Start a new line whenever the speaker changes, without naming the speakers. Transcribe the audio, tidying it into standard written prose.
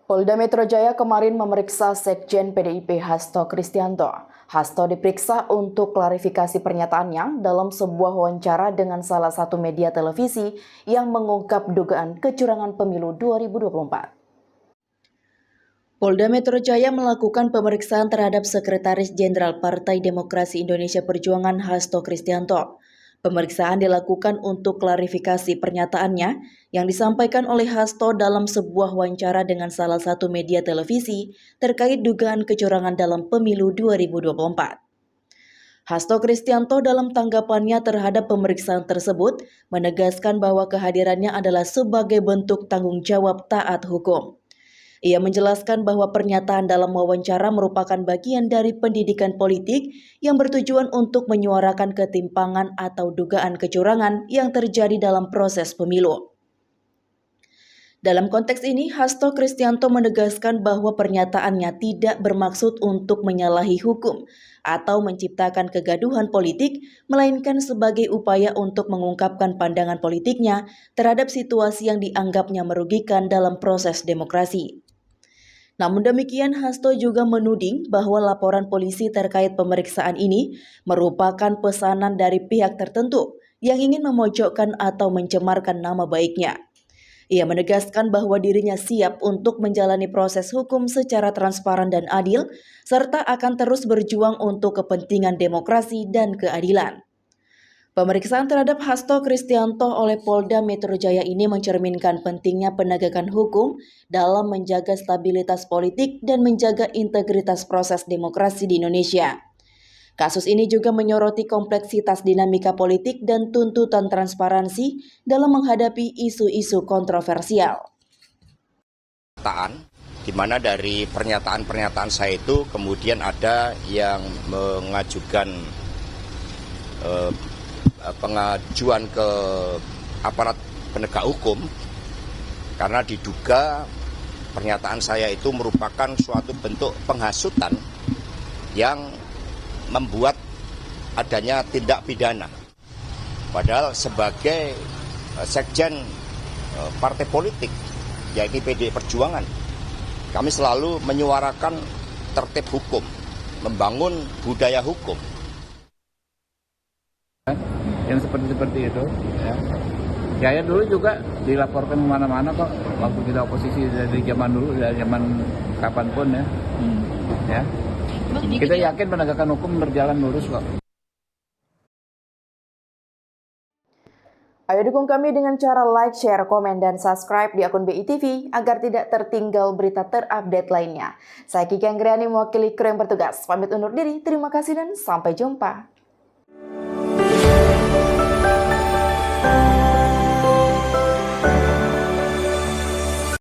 Polda Metro Jaya kemarin memeriksa Sekjen PDIP Hasto Kristianto. Hasto diperiksa untuk klarifikasi pernyataannya dalam sebuah wawancara dengan salah satu media televisi yang mengungkap dugaan kecurangan pemilu 2024. Polda Metro Jaya melakukan pemeriksaan terhadap Sekretaris Jenderal Partai Demokrasi Indonesia Perjuangan Hasto Kristianto. Pemeriksaan dilakukan untuk klarifikasi pernyataannya yang disampaikan oleh Hasto dalam sebuah wawancara dengan salah satu media televisi terkait dugaan kecurangan dalam pemilu 2024. Hasto Kristianto dalam tanggapannya terhadap pemeriksaan tersebut menegaskan bahwa kehadirannya adalah sebagai bentuk tanggung jawab taat hukum. Ia menjelaskan bahwa pernyataan dalam wawancara merupakan bagian dari pendidikan politik yang bertujuan untuk menyuarakan ketimpangan atau dugaan kecurangan yang terjadi dalam proses pemilu. Dalam konteks ini, Hasto Kristianto menegaskan bahwa pernyataannya tidak bermaksud untuk menyalahi hukum atau menciptakan kegaduhan politik, melainkan sebagai upaya untuk mengungkapkan pandangan politiknya terhadap situasi yang dianggapnya merugikan dalam proses demokrasi. Namun demikian, Hasto juga menuding bahwa laporan polisi terkait pemeriksaan ini merupakan pesanan dari pihak tertentu yang ingin memojokkan atau mencemarkan nama baiknya. Ia menegaskan bahwa dirinya siap untuk menjalani proses hukum secara transparan dan adil, serta akan terus berjuang untuk kepentingan demokrasi dan keadilan. Pemeriksaan terhadap Hasto Kristianto oleh Polda Metro Jaya ini mencerminkan pentingnya penegakan hukum dalam menjaga stabilitas politik dan menjaga integritas proses demokrasi di Indonesia. Kasus ini juga menyoroti kompleksitas dinamika politik dan tuntutan transparansi dalam menghadapi isu-isu kontroversial.
Di mana dari pernyataan-pernyataan saya itu kemudian ada yang mengajukan pengajuan ke aparat penegak hukum karena diduga pernyataan saya itu merupakan suatu bentuk penghasutan yang membuat adanya tindak pidana. Padahal sebagai sekjen partai politik, yaitu PDI Perjuangan, kami selalu menyuarakan tertib hukum, membangun budaya hukum.
Yang seperti itu ya. Saya dulu juga dilaporkan kemana-mana kok waktu kita oposisi dari zaman dulu, dari zaman kapanpun ya. Ya. Kita yakin penegakan hukum berjalan lurus kok.
Ayo dukung kami dengan cara like, share, komen, dan subscribe di akun BITV agar tidak tertinggal berita terupdate lainnya. Saya Kiki Anggriani mewakili kru yang bertugas. Pamit undur diri, terima kasih dan sampai jumpa.